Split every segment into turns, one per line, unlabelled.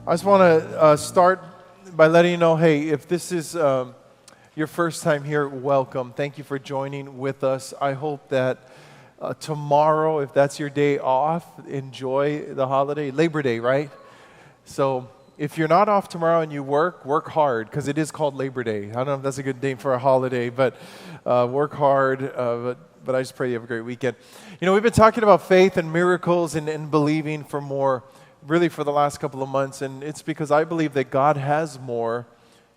I just want to start by letting you know, hey, if this is your first time here, welcome. Thank you for joining with us. I hope that tomorrow, if that's your day off, enjoy the holiday. Labor Day, right? So if you're not off tomorrow and you work hard, because it is called Labor Day. I don't know if that's a good name for a holiday, but work hard. But I just pray you have a great weekend. You know, we've been talking about faith and miracles and believing for more, really for the last couple of months, and it's because I believe that God has more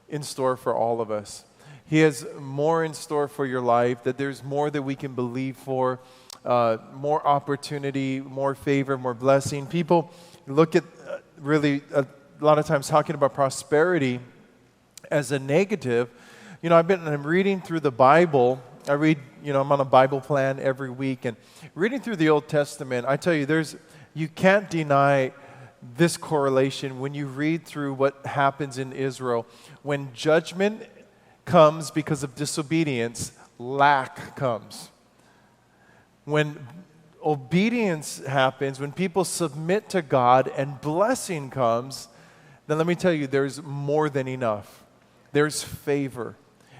in store for all of us. He has more in store for your life, that there's more that we can believe for, more opportunity, more favor, more blessing. People look at really a lot of times talking about prosperity as a negative. You know, I'm reading through the Bible. I'm on a Bible plan every week, and reading through the Old Testament, I tell you, you can't deny this correlation when you read through what happens in Israel. When judgment comes because of disobedience, lack comes. When obedience happens, when people submit to God and blessing comes, then let me tell you, there's more than enough. There's favor.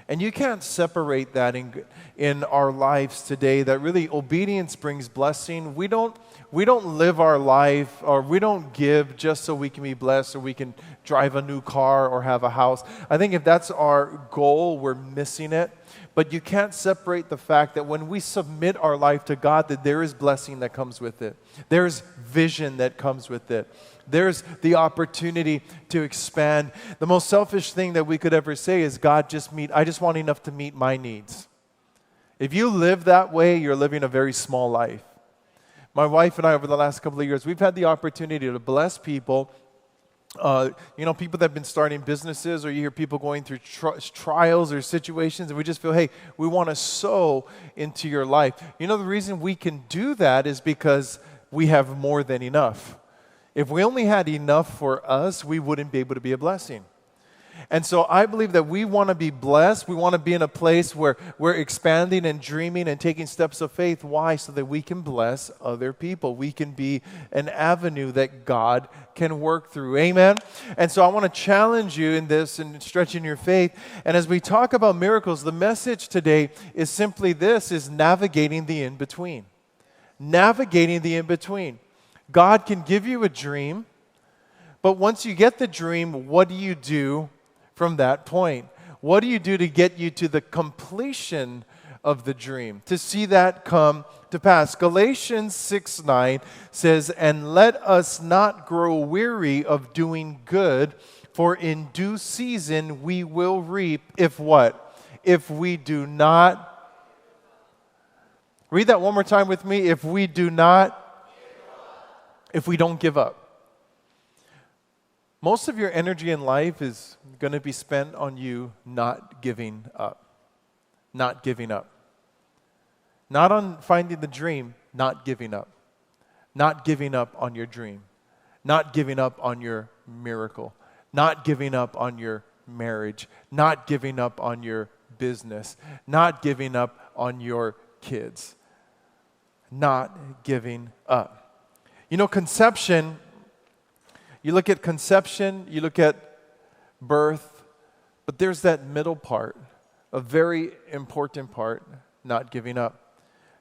And you can't separate that in our lives today, that really obedience brings blessing. We don't live our life, or we don't give just so we can be blessed, or we can drive a new car or have a house. I think if that's our goal, we're missing it. But you can't separate the fact that when we submit our life to God, that there is blessing that comes with it. There's vision that comes with it. There's the opportunity to expand. The most selfish thing that we could ever say is, I just want enough to meet my needs. If you live that way, you're living a very small life. My wife and I, over the last couple of years, we've had the opportunity to bless people. People that have been starting businesses, or you hear people going through trials or situations, and we just feel, hey, we want to sow into your life. You know, the reason we can do that is because we have more than enough. If we only had enough for us, we wouldn't be able to be a blessing. And so I believe that we want to be blessed. We want to be in a place where we're expanding and dreaming and taking steps of faith. Why? So that we can bless other people. We can be an avenue that God can work through. Amen? And so I want to challenge you in this and stretching your faith. And as we talk about miracles, the message today is simply this, is navigating the in-between. Navigating the in-between. God can give you a dream, but once you get the dream, what do you do from that point? What do you do to get you to the completion of the dream, to see that come to pass? Galatians 6:9 says, "And let us not grow weary of doing good, for in due season we will reap if what? If we do not..." Read that one more time with me. If we don't give up. Most of your energy in life is going to be spent on you not giving up. Not giving up. Not on finding the dream, not giving up. Not giving up on your dream. Not giving up on your miracle. Not giving up on your marriage. Not giving up on your business. Not giving up on your kids. Not giving up. You know, conception, you look at conception, you look at birth, but there's that middle part, a very important part, not giving up.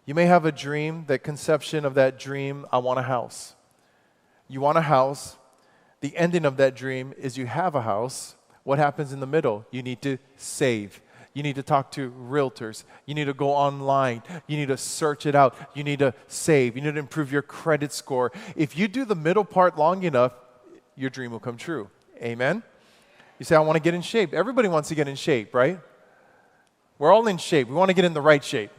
You may have a dream, that conception of that dream, I want a house. You want a house. The ending of that dream is you have a house. What happens in the middle? You need to save. You need to talk to realtors. You need to go online. You need to search it out. You need to save. You need to improve your credit score. If you do the middle part long enough, your dream will come true. Amen? You say, I want to get in shape. Everybody wants to get in shape, right? We're all in shape. We want to get in the right shape.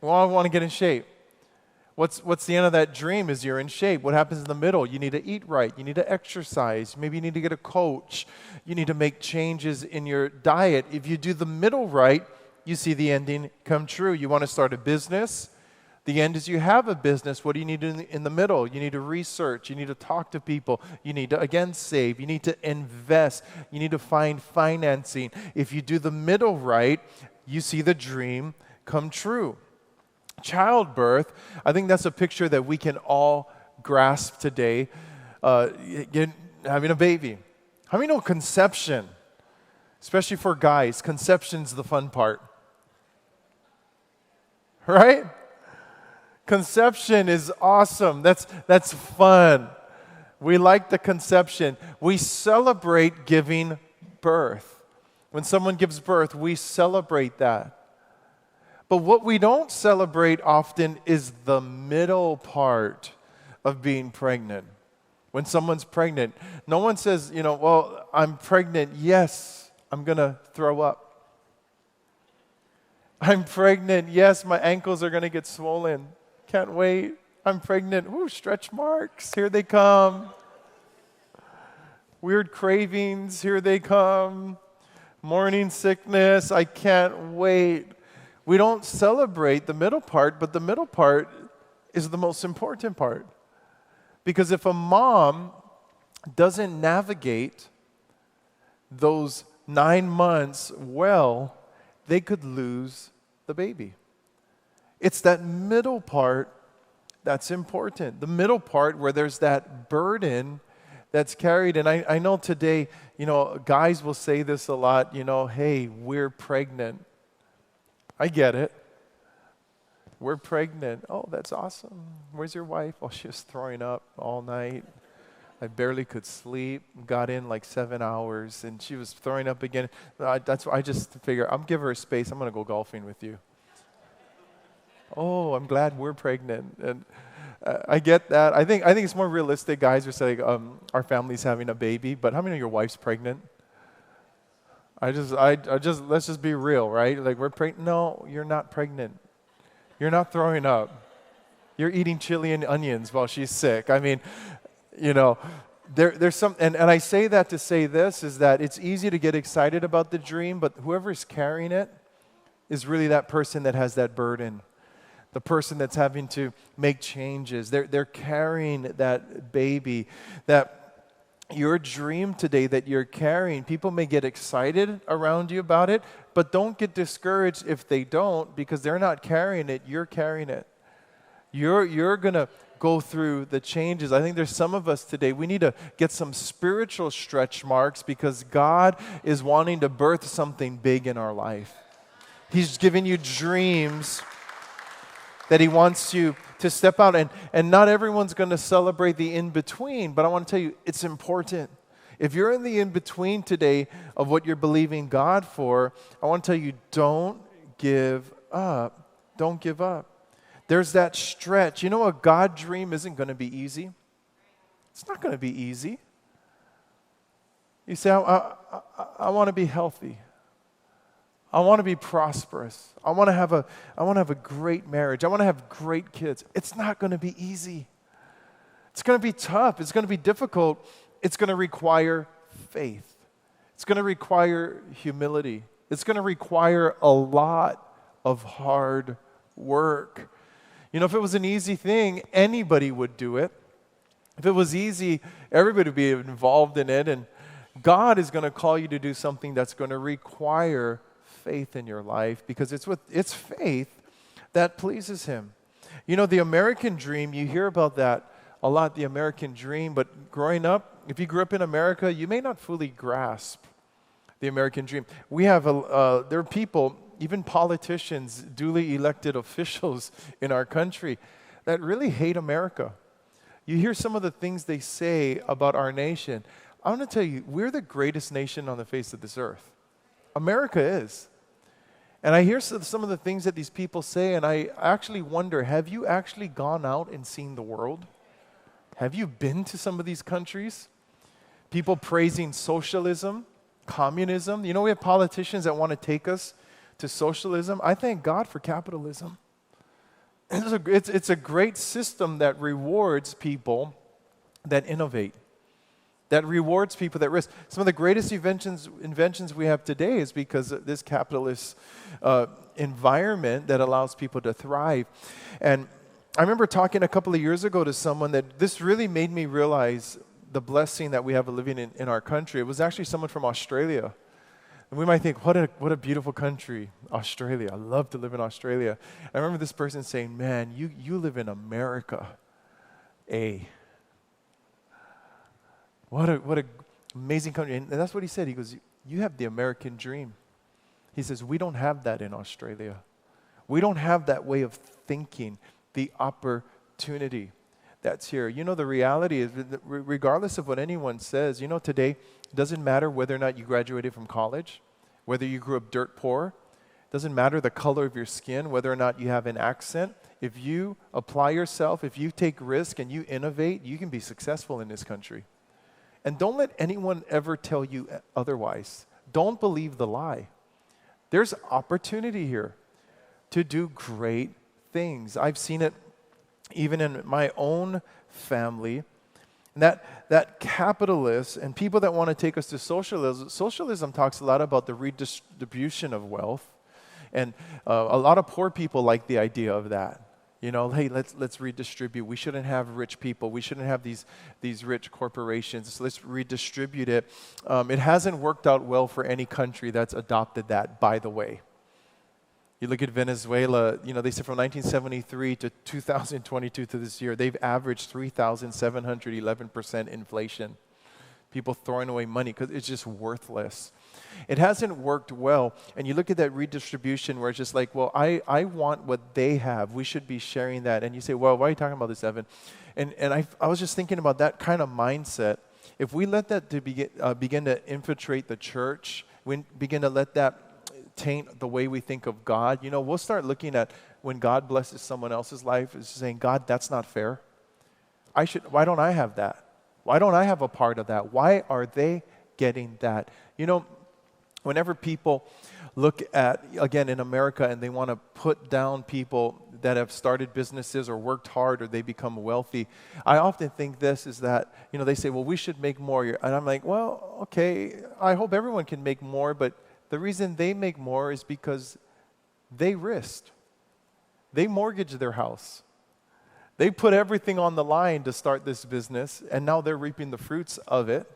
We all want to get in shape. What's the end of that dream is you're in shape. What happens in the middle? You need to eat right. You need to exercise. Maybe you need to get a coach. You need to make changes in your diet. If you do the middle right, you see the ending come true. You want to start a business. The end is you have a business. What do you need in the middle? You need to research. You need to talk to people. You need to, again, save. You need to invest. You need to find financing. If you do the middle right, you see the dream come true. Childbirth, I think that's a picture that we can all grasp today. uh, having a baby. How many know conception, especially for guys, conception's the fun part? Right? Conception is awesome. That's fun. We like the conception. We celebrate giving birth. When someone gives birth, we celebrate that. But what we don't celebrate often is the middle part of being pregnant. When someone's pregnant, no one says, well, I'm pregnant. Yes, I'm going to throw up. I'm pregnant. Yes, my ankles are going to get swollen. Can't wait. I'm pregnant. Ooh, stretch marks. Here they come. Weird cravings. Here they come. Morning sickness. I can't wait. We don't celebrate the middle part, but the middle part is the most important part. Because if a mom doesn't navigate those 9 months well, they could lose the baby. It's that middle part that's important. The middle part where there's that burden that's carried. And I know today, guys will say this a lot, hey, we're pregnant. I get it. We're pregnant. Oh, that's awesome. Where's your wife? Oh, she was throwing up all night. I barely could sleep. Got in like 7 hours, and she was throwing up again. That's why I just figure I'm give her a space. I'm going to go golfing with you. Oh, I'm glad we're pregnant, and I get that. I think it's more realistic. Guys are saying our family's having a baby, but how many of your wife's pregnant? I just let's just be real, right? Like we're pregnant. No, you're not pregnant. You're not throwing up. You're eating chili and onions while she's sick. I mean, there's some, and I say that to say this, is that it's easy to get excited about the dream, but whoever's carrying it is really that person that has that burden. The person that's having to make changes. They're carrying that baby, that your dream today that you're carrying. People may get excited around you about it, but don't get discouraged if they don't, because they're not carrying it, you're carrying it. You're going to go through the changes. I think there's some of us today, we need to get some spiritual stretch marks because God is wanting to birth something big in our life. He's giving you dreams that He wants you to step out. And not everyone's going to celebrate the in-between, but I want to tell you, it's important. If you're in the in-between today of what you're believing God for, I want to tell you, don't give up. Don't give up. There's that stretch. You know, a God dream isn't going to be easy. It's not going to be easy. You say, I want to be healthy. I want to be prosperous. I want to have a great marriage. I want to have great kids. It's not going to be easy. It's going to be tough. It's going to be difficult. It's going to require faith. It's going to require humility. It's going to require a lot of hard work. You know, if it was an easy thing, anybody would do it. If it was easy, everybody would be involved in it. And God is going to call you to do something that's going to require faith in your life, because it's faith that pleases Him. You know, the American dream, you hear about that a lot, the American dream, but growing up, if you grew up in America, you may not fully grasp the American dream. We have, there are people, even politicians, duly elected officials in our country that really hate America. You hear some of the things they say about our nation. I want to tell you, we're the greatest nation on the face of this earth. America is. And I hear some of the things that these people say, and I actually wonder, have you actually gone out and seen the world? Have you been to some of these countries? People praising socialism, communism. You know, we have politicians that want to take us to socialism. I thank God for capitalism. It's a great system that rewards people that innovate, that rewards people that risk. Some of the greatest inventions we have today is because of this capitalist environment that allows people to thrive. And I remember talking a couple of years ago to someone that this really made me realize the blessing that we have of living in our country. It was actually someone from Australia. And we might think, what a beautiful country, Australia. I love to live in Australia. I remember this person saying, man, you live in America, What a amazing country. And that's what he said. He goes, you have the American dream. He says, we don't have that in Australia. We don't have that way of thinking, the opportunity that's here. You know, the reality is, that regardless of what anyone says, you know, today, it doesn't matter whether or not you graduated from college, whether you grew up dirt poor. It doesn't matter the color of your skin, whether or not you have an accent. If you apply yourself, if you take risk and you innovate, you can be successful in this country. And don't let anyone ever tell you otherwise. Don't believe the lie. There's opportunity here to do great things. I've seen it even in my own family. And that capitalists and people that want to take us to socialism talks a lot about the redistribution of wealth. And a lot of poor people like the idea of that. You know, hey, let's redistribute. We shouldn't have rich people. We shouldn't have these rich corporations. So let's redistribute it. It hasn't worked out well for any country that's adopted that, by the way. You look at Venezuela, you know, they said from 1973 to 2022 to this year, they've averaged 3,711% inflation. People throwing away money because it's just worthless. It hasn't worked well. And you look at that redistribution where it's just like, well, I want what they have. We should be sharing that. And you say, well, why are you talking about this, Evan? And I was just thinking about that kind of mindset. If we let that to begin to infiltrate the church, we begin to let that taint the way we think of God, you know, we'll start looking at when God blesses someone else's life, is saying, God, that's not fair. Why don't I have that? Why don't I have a part of that? Why are they getting that? You know, whenever people look at, again, in America, and they want to put down people that have started businesses or worked hard or they become wealthy, I often think this is that, you know, they say, well, we should make more. And I'm like, well, okay, I hope everyone can make more, but the reason they make more is because they risked. They mortgaged their house. They put everything on the line to start this business, and now they're reaping the fruits of it.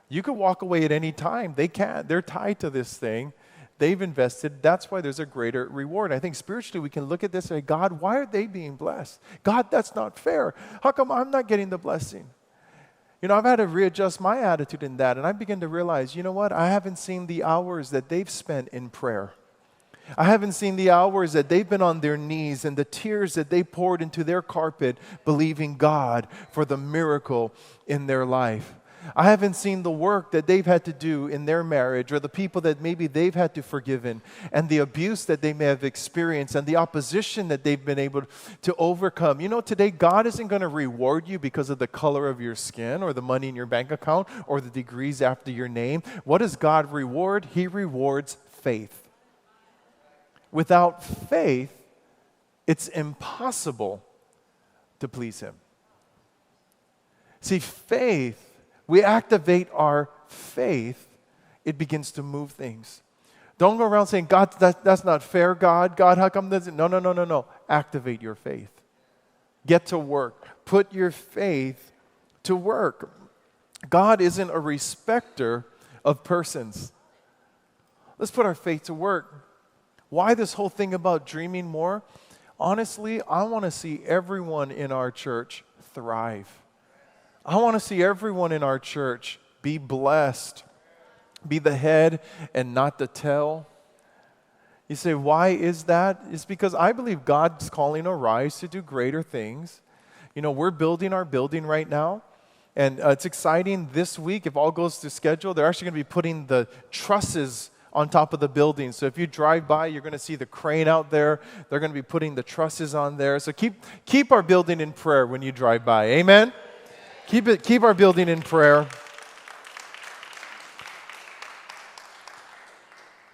You could walk away at any time. They can't. They're tied to this thing. They've invested. That's why there's a greater reward. I think spiritually we can look at this and say, God, why are they being blessed? God, that's not fair. How come I'm not getting the blessing? You know, I've had to readjust my attitude in that, and I begin to realize, you know what? I haven't seen the hours that they've spent in prayer. I haven't seen the hours that they've been on their knees and the tears that they poured into their carpet, believing God for the miracle in their life. I haven't seen the work that they've had to do in their marriage, or the people that maybe they've had to forgive, and the abuse that they may have experienced, and the opposition that they've been able to overcome. You know, today God isn't going to reward you because of the color of your skin or the money in your bank account or the degrees after your name. What does God reward? He rewards faith. Without faith, it's impossible to please Him. See, faith, we activate our faith, it begins to move things. Don't go around saying, God, that's not fair, God. God, how come this? No. Activate your faith. Get to work. Put your faith to work. God isn't a respecter of persons. Let's put our faith to work. Why this whole thing about dreaming more? Honestly, I want to see everyone in our church thrive. I want to see everyone in our church be blessed, be the head and not the tail. You say, why is that? It's because I believe God's calling Arise to do greater things. You know, we're building our building right now, and it's exciting. This week, if all goes to schedule, they're actually going to be putting the trusses on top of the building. So if you drive by, you're going to see the crane out there. They're going to be putting the trusses on there. So keep our building in prayer when you drive by. Amen? Keep our building in prayer.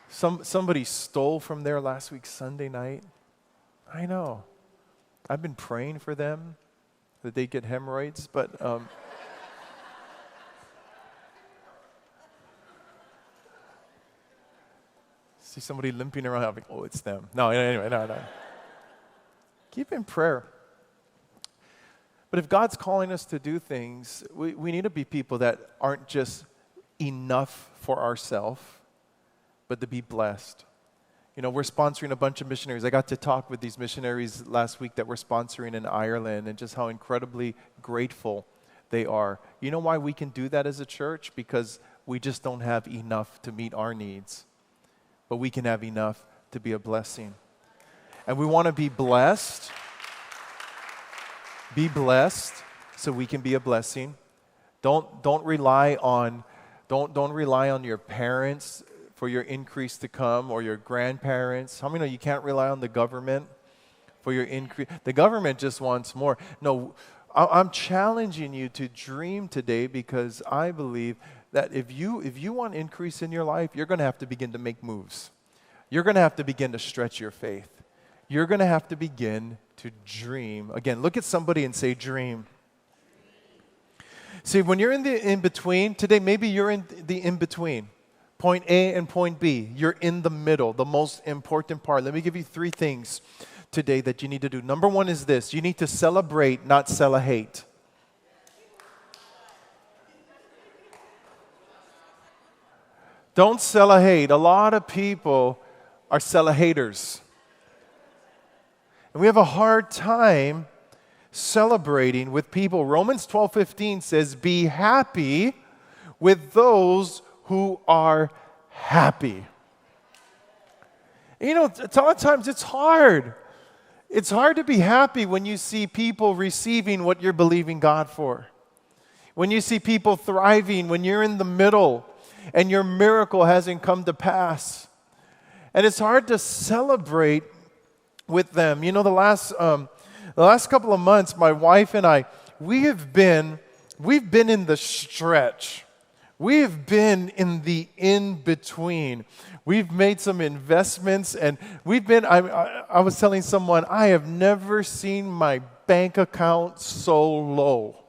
Somebody stole from there last week, Sunday night. I know. I've been praying for them that they get hemorrhoids, but see somebody limping around, I'm like, oh, it's them. No, anyway, no. Keep in prayer. But if God's calling us to do things, we need to be people that aren't just enough for ourselves, but to be blessed. You know, we're sponsoring a bunch of missionaries. I got to talk with these missionaries last week that we're sponsoring in Ireland, and just how incredibly grateful they are. You know why we can do that as a church? Because we just don't have enough to meet our needs. But we can have enough to be a blessing. And we want to be blessed. Be blessed so we can be a blessing. Don't rely on your parents for your increase to come, or your grandparents. How many know you can't rely on the government for your increase? The government just wants more. No, I'm challenging you to dream today, because I believe that if you want increase in your life, you're going to have to begin to make moves. You're going to have to begin to stretch your faith. You're going to have to begin to dream. Again, look at somebody and say, dream. See, when you're in the in-between, today maybe you're in the in-between. Point A and point B. You're in the middle, the most important part. Let me give you 3 things today that you need to do. Number 1 is this. You need to celebrate, not celebrate. Don't celebrate. A lot of people are celehaters. And we have a hard time celebrating with people. Romans 12:15 says, be happy with those who are happy. You know, a lot of times it's hard. It's hard to be happy when you see people receiving what you're believing God for. When you see people thriving, when you're in the middle and your miracle hasn't come to pass. And it's hard to celebrate with them. You know, the last couple of months, my wife and I, we've been in the stretch. We've been in the in-between. We've made some investments, and I was telling someone, I have never seen my bank account so low.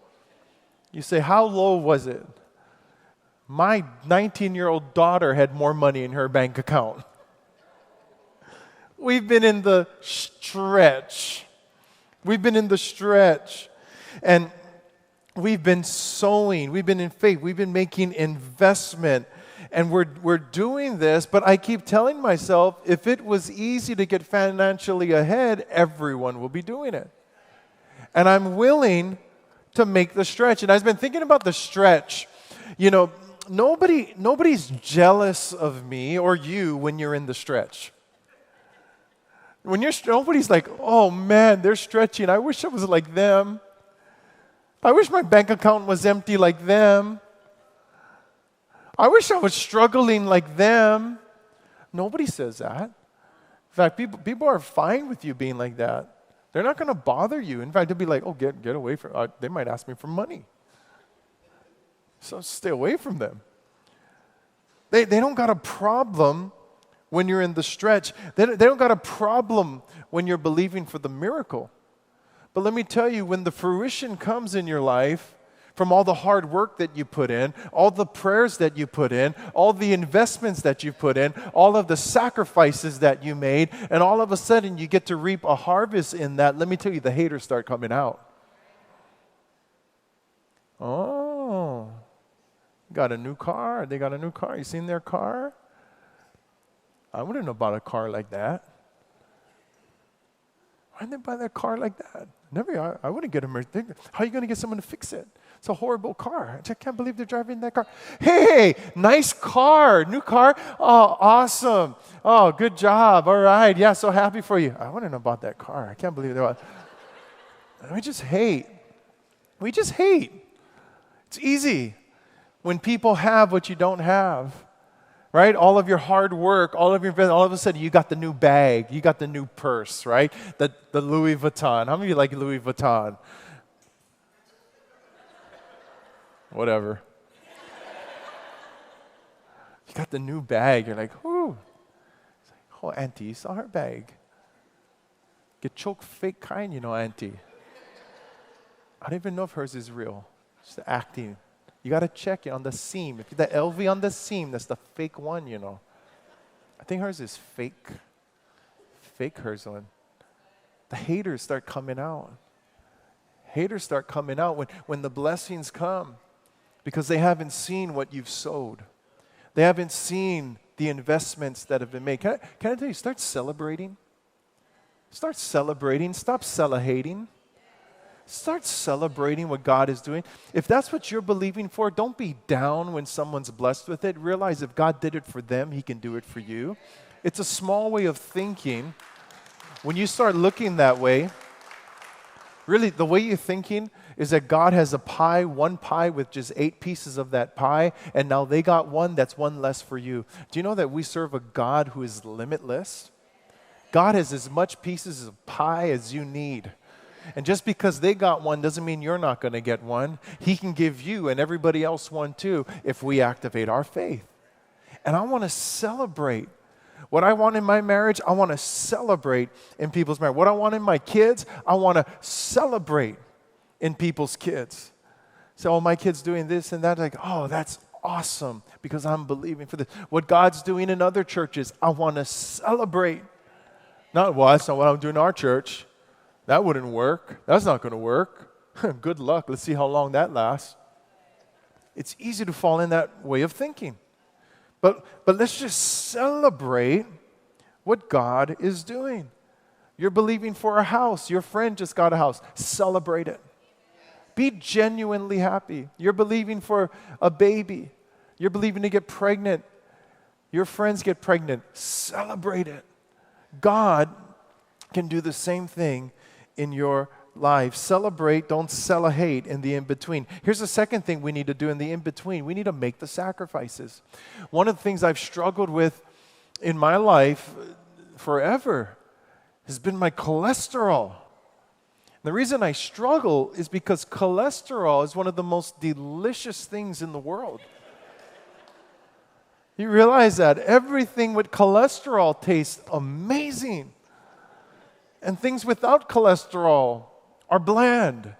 You say, how low was it? My 19-year-old daughter had more money in her bank account. We've been in the stretch. We've been in the stretch. And we've been sowing. We've been in faith. We've been making investment. And we're doing this, but I keep telling myself, if it was easy to get financially ahead, everyone will be doing it. And I'm willing to make the stretch. And I've been thinking about the stretch. You know, nobody's jealous of me or you when you're in the stretch. Nobody's like, oh man, they're stretching. I wish I was like them. I wish my bank account was empty like them. I wish I was struggling like them. Nobody says that. In fact, people are fine with you being like that. They're not going to bother you. In fact, they'll be like, oh, get away from, they might ask me for money. So stay away from them. They don't got a problem when you're in the stretch. They don't got a problem when you're believing for the miracle. But let me tell you, when the fruition comes in your life, from all the hard work that you put in, all the prayers that you put in, all the investments that you put in, all of the sacrifices that you made, and all of a sudden you get to reap a harvest in that, let me tell you, the haters start coming out. Oh, got a new car. They got a new car. You seen their car? I wouldn't know about a car like that. Why did they buy that car like that? I wouldn't get them. How are you going to get someone to fix it? It's a horrible car. I can't believe they're driving that car. Hey, nice car, new car. Oh, awesome. Oh, good job. All right. Yeah, so happy for you. I want to know about that car. I can't believe they're. We just hate. We just hate. It's easy when people have what you don't have. Right? All of your hard work, all of a sudden you got the new bag, you got the new purse, right? The Louis Vuitton. How many of you like Louis Vuitton? Whatever. You got the new bag. You're like, whoo. It's like, oh, Auntie, you saw her bag. Get choke fake kind, you know, Auntie. I don't even know if hers is real. Just acting. You got to check it on the seam. If the LV on the seam, that's the fake one, you know. I think hers is fake. Fake hers one. The haters start coming out. Haters start coming out when the blessings come because they haven't seen what you've sowed. They haven't seen the investments that have been made. Can I tell you, start celebrating. Start celebrating. Stop celebrating. Start celebrating what God is doing. If that's what you're believing for, don't be down when someone's blessed with it. Realize if God did it for them, He can do it for you. It's a small way of thinking. When you start looking that way, really the way you're thinking is that God has a pie, one pie with just 8 pieces of that pie, and now they got one, that's one less for you. Do you know that we serve a God who is limitless? God has as much pieces of pie as you need. And just because they got one doesn't mean you're not going to get one. He can give you and everybody else one too if we activate our faith. And I want to celebrate. What I want in my marriage, I want to celebrate in people's marriage. What I want in my kids, I want to celebrate in people's kids. So, oh, my kid's doing this and that. Like, oh, that's awesome because I'm believing for this. What God's doing in other churches, I want to celebrate. Not, well, that's not what I'm doing in our church. That wouldn't work. That's not going to work. Good luck. Let's see how long that lasts. It's easy to fall in that way of thinking. But let's just celebrate what God is doing. You're believing for a house. Your friend just got a house. Celebrate it. Be genuinely happy. You're believing for a baby. You're believing to get pregnant. Your friends get pregnant. Celebrate it. God can do the same thing in your life. Celebrate, don't hate in the in-between. Here's the second thing we need to do in the in-between. We need to make the sacrifices. One of the things I've struggled with in my life forever has been my cholesterol. The reason I struggle is because cholesterol is one of the most delicious things in the world. You realize that everything with cholesterol tastes amazing. And things without cholesterol are bland.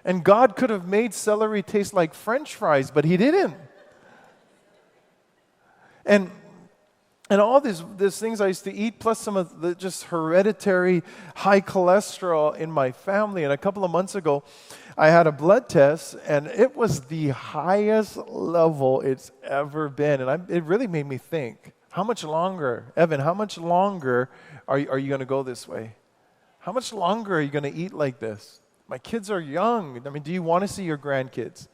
And God could have made celery taste like French fries, but He didn't. And all these things I used to eat, plus some of the just hereditary high cholesterol in my family. And a couple of months ago, I had a blood test, and it was the highest level it's ever been. And it really made me think, how much longer, Evan, how much longer are you going to go this way? How much longer are you going to eat like this? My kids are young. I mean, do you want to see your grandkids?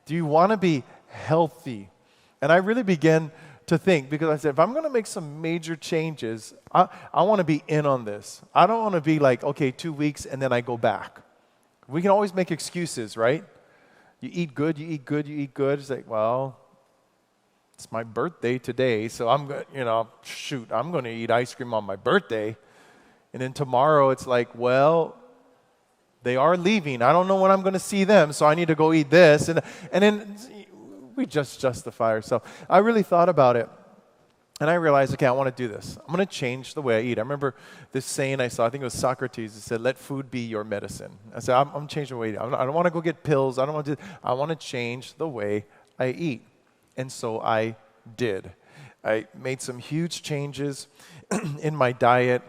Do you want to be healthy? And I really began to think, because I said, if I'm going to make some major changes, I want to be in on this. I don't want to be like, okay, 2 weeks and then I go back. We can always make excuses, right? You eat good, you eat good, you eat good. It's like, well, it's my birthday today, so I'm going to eat ice cream on my birthday. And then tomorrow it's like, well, they are leaving. I don't know when I'm going to see them, so I need to go eat this. And then we just justify ourselves. I really thought about it. And I realized, okay, I want to do this. I'm going to change the way I eat. I remember this saying I saw, I think it was Socrates. It said, let food be your medicine. I said, I'm changing the way I eat. I don't want to go get pills. I want to change the way I eat. And so I did. I made some huge changes in my diet.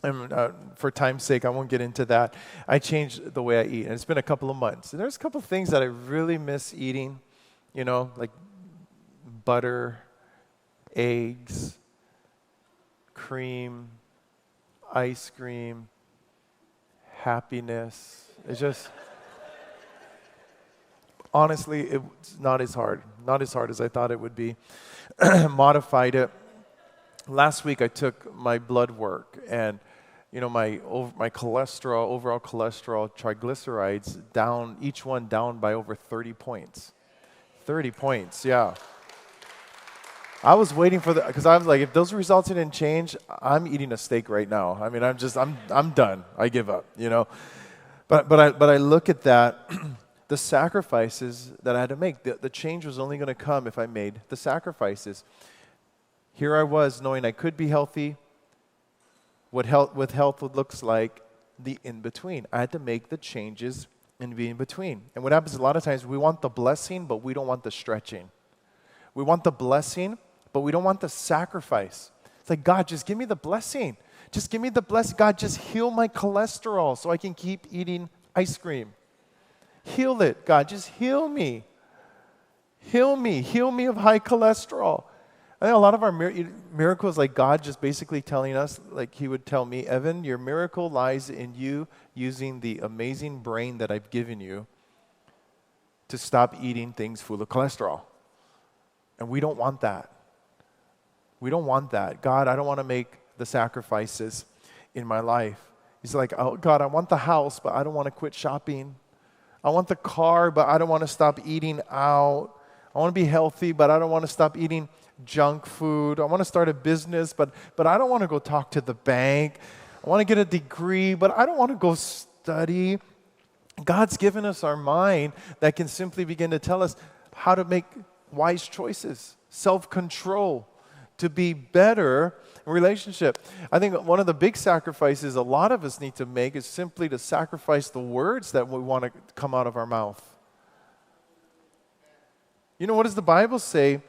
And for time's sake, I won't get into that. I changed the way I eat, and it's been a couple of months. And there's a couple of things that I really miss eating, like butter, eggs, cream, ice cream, happiness. It's just, honestly, it's not as hard as I thought it would be. Modified it. Last week I took my blood work, and my cholesterol, overall cholesterol, triglycerides down, each one down by over 30 points. 30 points, yeah. I was waiting for because I was like, if those results didn't change, I'm eating a steak right now. I mean, I'm done. I give up, But I look at that, the sacrifices that I had to make. The change was only going to come if I made the sacrifices. Here I was knowing I could be healthy, what health looks like, the in-between. I had to make the changes in the in-between. And what happens a lot of times, we want the blessing, but we don't want the stretching. We want the blessing, but we don't want the sacrifice. It's like, God, just give me the blessing. Just give me the blessing. God, just heal my cholesterol so I can keep eating ice cream. Heal it, God. Just heal me. Heal me. Heal me of high cholesterol. I think a lot of our miracles, like God just basically telling us, like He would tell me, Evan, your miracle lies in you using the amazing brain that I've given you to stop eating things full of cholesterol. And we don't want that. We don't want that. God, I don't want to make the sacrifices in my life. He's like, oh, God, I want the house, but I don't want to quit shopping. I want the car, but I don't want to stop eating out. I want to be healthy, but I don't want to stop eating junk food. I want to start a business, but I don't want to go talk to the bank. I want to get a degree, but I don't want to go study. God's given us our mind that can simply begin to tell us how to make wise choices, self-control, to be better in relationship. I think one of the big sacrifices a lot of us need to make is simply to sacrifice the words that we want to come out of our mouth. You know, what does the Bible say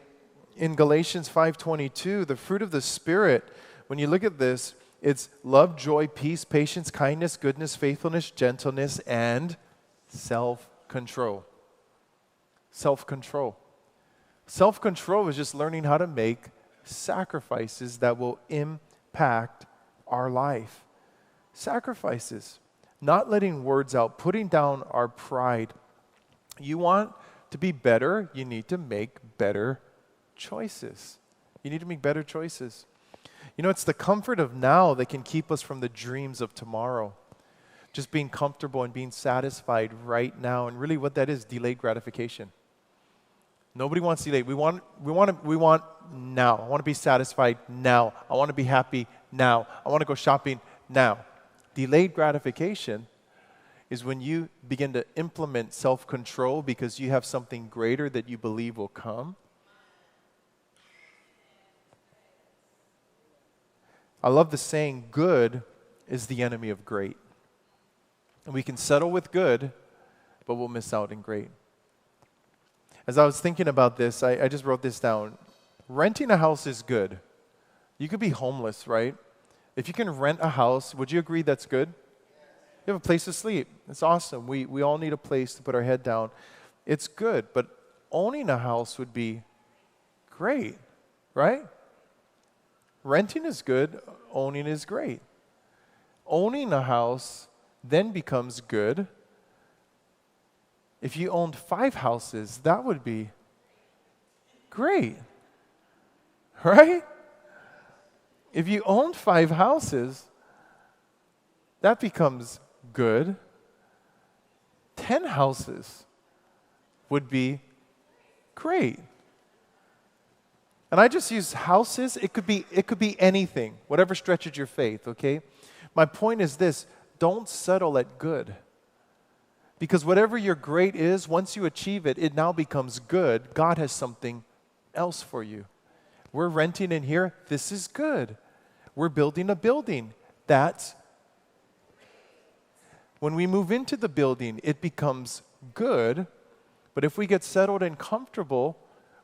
in Galatians 5:22? The fruit of the Spirit, when you look at this, it's love, joy, peace, patience, kindness, goodness, faithfulness, gentleness, and self-control. Self-control. Self-control is just learning how to make sacrifices that will impact our life. Sacrifices. Not letting words out, putting down our pride. You want to be better, you need to make better choices. You need to make better choices. You know, it's the comfort of now that can keep us from the dreams of tomorrow. Just being comfortable and being satisfied right now. And really what that is, delayed gratification. Nobody wants delayed. We want now. I want to be satisfied now. I want to be happy now. I want to go shopping now. Delayed gratification is when you begin to implement self-control because you have something greater that you believe will come. I love the saying, good is the enemy of great. And we can settle with good, but we'll miss out in great. As I was thinking about this, I just wrote this down. Renting a house is good. You could be homeless, right? If you can rent a house, would you agree that's good? You have a place to sleep. It's awesome. We all need a place to put our head down. It's good, but owning a house would be great, right? Renting is good. Owning is great. Owning a house then becomes good. If you owned 5 houses, that would be great, right? If you owned 5 houses, that becomes good. 10 houses would be great. And I just use houses. It could be anything, whatever stretches your faith, okay? My point is this, don't settle at good. Because whatever your great is, once you achieve it, it now becomes good. God has something else for you. We're renting in here. This is good. We're building a building. That's when we move into the building, it becomes good. But if we get settled and comfortable,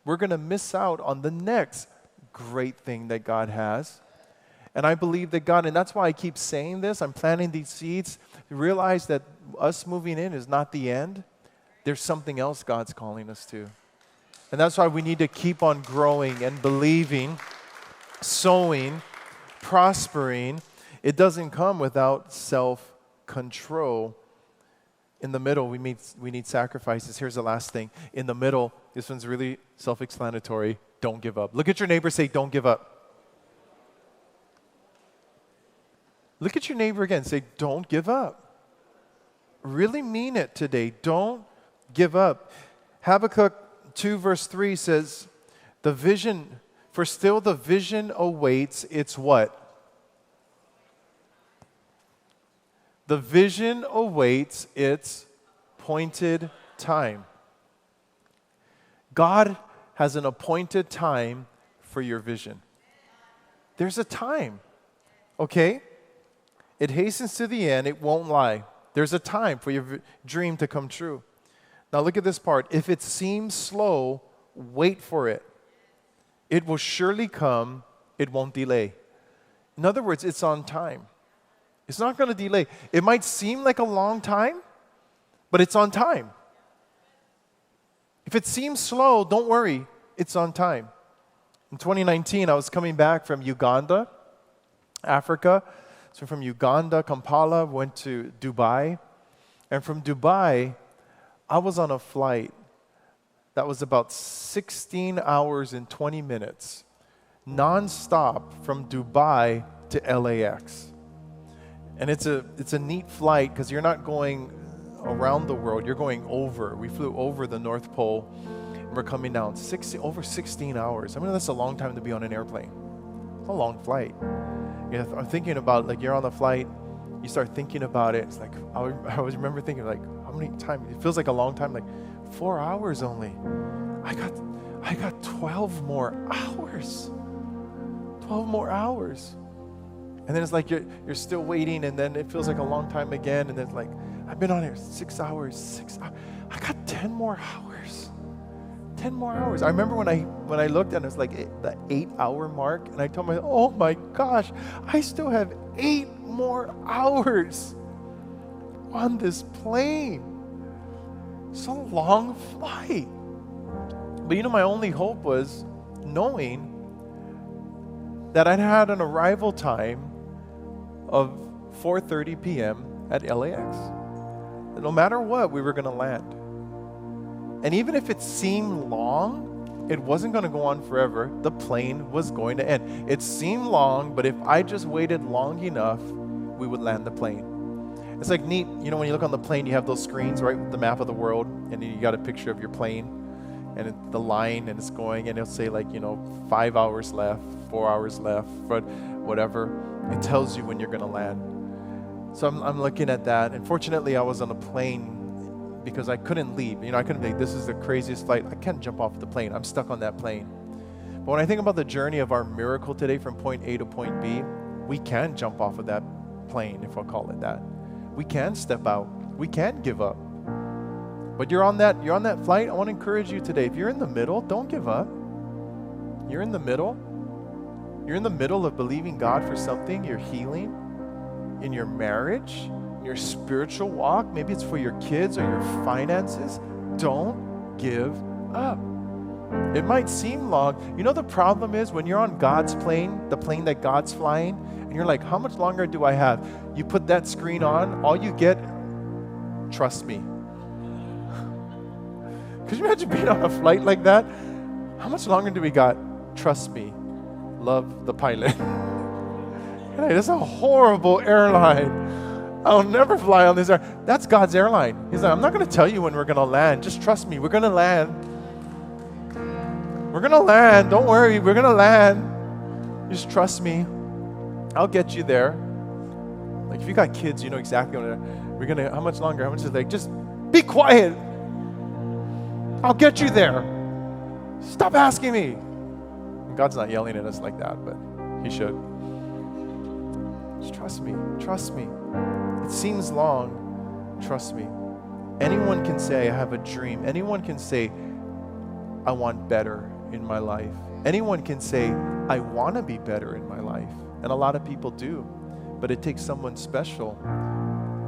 we're going to miss out on the next great thing that God has. And I believe that God, and that's why I keep saying this, I'm planting these seeds, realize that us moving in is not the end. There's something else God's calling us to. And that's why we need to keep on growing and believing, sowing, prospering. It doesn't come without self-control. In the middle, we need sacrifices. Here's the last thing. In the middle, this one's really self-explanatory. Don't give up. Look at your neighbor, say, don't give up. Look at your neighbor again, say, don't give up. Really mean it today. Don't give up. Habakkuk 2 verse 3 says, the vision, for still the vision awaits its what? The vision awaits its appointed time. God has an appointed time for your vision. There's a time, okay? It hastens to the end, it won't lie. There's a time for your dream to come true. Now look at this part. If it seems slow, wait for it. It will surely come, it won't delay. In other words, it's on time. It's not going to delay. It might seem like a long time, but it's on time. If it seems slow, don't worry, it's on time. In 2019, I was coming back from Uganda, Africa. So from Uganda, Kampala, went to Dubai. And from Dubai, I was on a flight that was about 16 hours and 20 minutes, nonstop from Dubai to LAX. And it's a neat flight because you're not going around the world, you're going over. We flew over the North Pole, and we're coming down over 16 hours. I mean, that's a long time to be on an airplane. It's a long flight. You know, I'm thinking about, like, you're on the flight, you start thinking about it. It's like, I always remember thinking, like, how many times? It feels like a long time, like 4 hours only. I got 12 more hours. 12 more hours. And then it's like you're still waiting, and then it feels like a long time again, and then it's like, I've been on here 6 hours. I got 10 more hours. 10 more hours. I remember when I looked and it was like the 8-hour mark, and I told myself, oh my gosh, I still have 8 more hours on this plane. It's a long flight. But you know, my only hope was knowing that I'd had an arrival time of 4:30 p.m. at LAX. That no matter what, we were going to land. And even if it seemed long, it wasn't going to go on forever. The plane was going to end. It seemed long, but if I just waited long enough, we would land the plane. It's like neat, you know, when you look on the plane, you have those screens, right, with the map of the world, and then you got a picture of your plane, and the line, and it's going, and it'll say, like, you know, 5 hours left, 4 hours left, but whatever. It tells you when you're going to land. So I'm looking at that, and fortunately I was on a plane because I couldn't leave. You know, I couldn't think, this is the craziest flight. I can't jump off the plane. I'm stuck on that plane. But when I think about the journey of our miracle today from point A to point B, we can jump off of that plane, if I'll call it that. We can step out. We can give up. But you're on that flight. I want to encourage you today. If you're in the middle, don't give up. You're in the middle. You're in the middle of believing God for something. You're healing in your marriage, in your spiritual walk. Maybe it's for your kids or your finances. Don't give up. It might seem long. You know, the problem is when you're on God's plane, the plane that God's flying, and you're like, how much longer do I have? You put that screen on, all you get, trust me. Could you imagine being on a flight like that? How much longer do we got? Trust me. Love the pilot. Hey, that's a horrible airline. I'll never fly on this airline. That's God's airline. He's like, I'm not going to tell you when we're going to land. Just trust me. We're going to land. We're going to land. Don't worry. We're going to land. Just trust me. I'll get you there. Like, if you got kids, you know exactly we're going to, how much longer? How much is like, just be quiet. I'll get you there. Stop asking me. And God's not yelling at us like that, but He should. Just trust me. Trust me. It seems long. Trust me. Anyone can say, I have a dream. Anyone can say, I want better in my life. Anyone can say, I want to be better in my life. And a lot of people do. But it takes someone special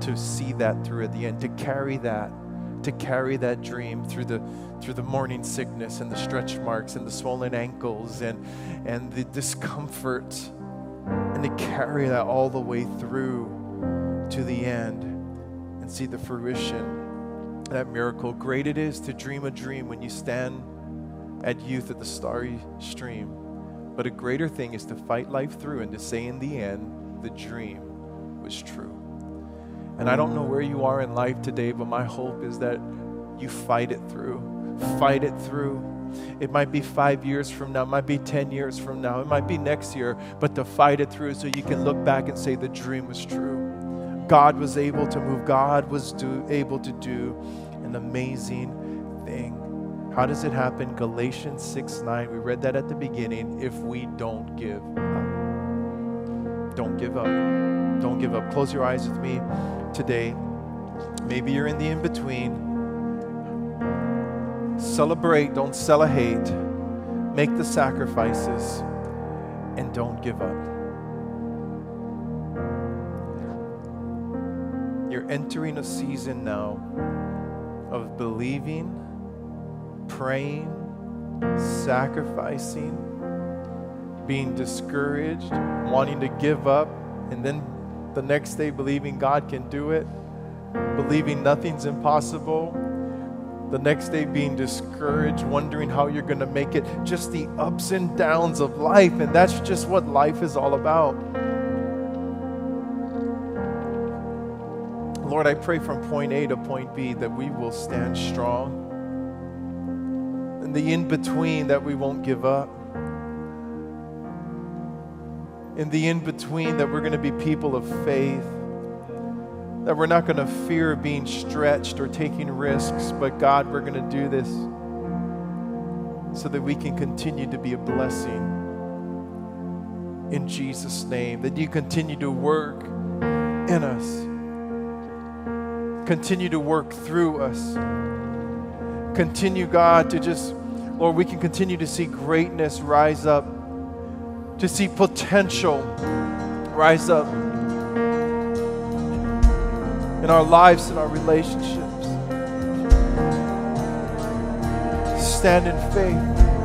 to see that through at the end, to carry that dream through the morning sickness and the stretch marks and the swollen ankles and the discomfort, and to carry that all the way through to the end and see the fruition, that miracle. Great it is to dream a dream when you stand at youth at the starry stream. But a greater thing is to fight life through and to say in the end, the dream was true. And I don't know where you are in life today, but my hope is that you fight it through. Fight it through. It might be 5 years from now. It might be 10 years from now. It might be next year. But to fight it through so you can look back and say the dream was true. God was able to move. God was able to do an amazing thing. How does it happen? Galatians 6:9. We read that at the beginning. If we don't give up. Don't give up. Don't give up. Close your eyes with me today. Maybe you're in the in-between. Celebrate, don't celebrate. Make the sacrifices and don't give up. You're entering a season now of believing, praying, sacrificing, being discouraged, wanting to give up, and then the next day believing God can do it, believing nothing's impossible, the next day being discouraged, wondering how you're going to make it, just the ups and downs of life, and that's just what life is all about. Lord, I pray from point A to point B that we will stand strong. In the in-between, that we won't give up. In the in-between, that we're going to be people of faith. That we're not going to fear being stretched or taking risks, but God, we're going to do this so that we can continue to be a blessing. In Jesus' name, that you continue to work in us. Continue to work through us. Continue, God, to just, Lord, we can continue to see greatness rise up, to see potential rise up in our lives and our relationships. Stand in faith.